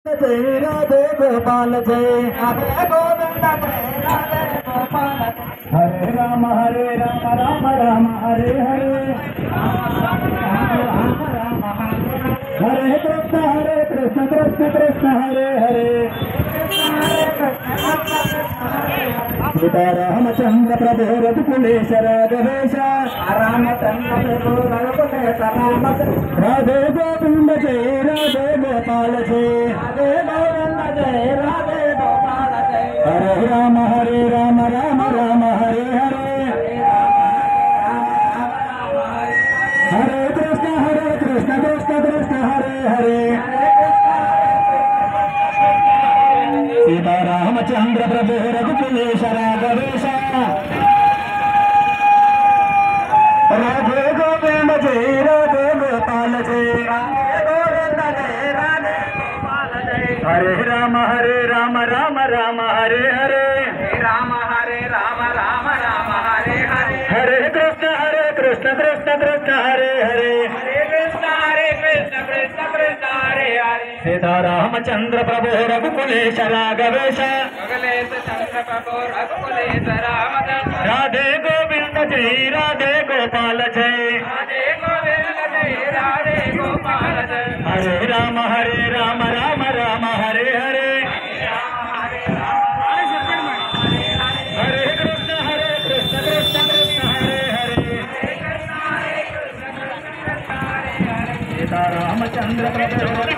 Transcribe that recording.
Jai Radhe Gopal Jai Radhe Govind Jai Radhe Gopal Hare Ram Ram Ram Hare Hare Hare Krishna Krishna Krishna Hare Hare Sita Ramchandra Prabhu रघुकुलेश Raghvesh Ramchandra Prabhu रघुकुलेश Radhe Govind Jai Radhe Gopal Jai Radhe Govind Jai Radhe Gopal Jai Hare Ram Ram Ram Hare Hare Hare Krishna Krishna Krishna Hare Hare Sita Ramchandra Prabhu रघुकुलेश Raghvesh Radhe Govind Jai Radhe Gopal Jai Radhe Govind Jai Radhe Gopal Jai Hare Ram Ram Ram Hare Hare Ram Ram Hare Hare Hare Krishna Krishna Krishna Hare Hare Hare Krishna Krishna Hare Hare Sita Ramchandra Prabhu रघुकुलेश Raghvesh Chandra Prabhu रघुकुलेश Ramchandra Radhe Govind Jai Radhe Gopal Jai Radhe Govind Jai Radhe Gopal Jai Hare Ram Ram Hare Hare Hare Krishna Krishna Krishna Hare Hare Sita Ramchandra Prabhu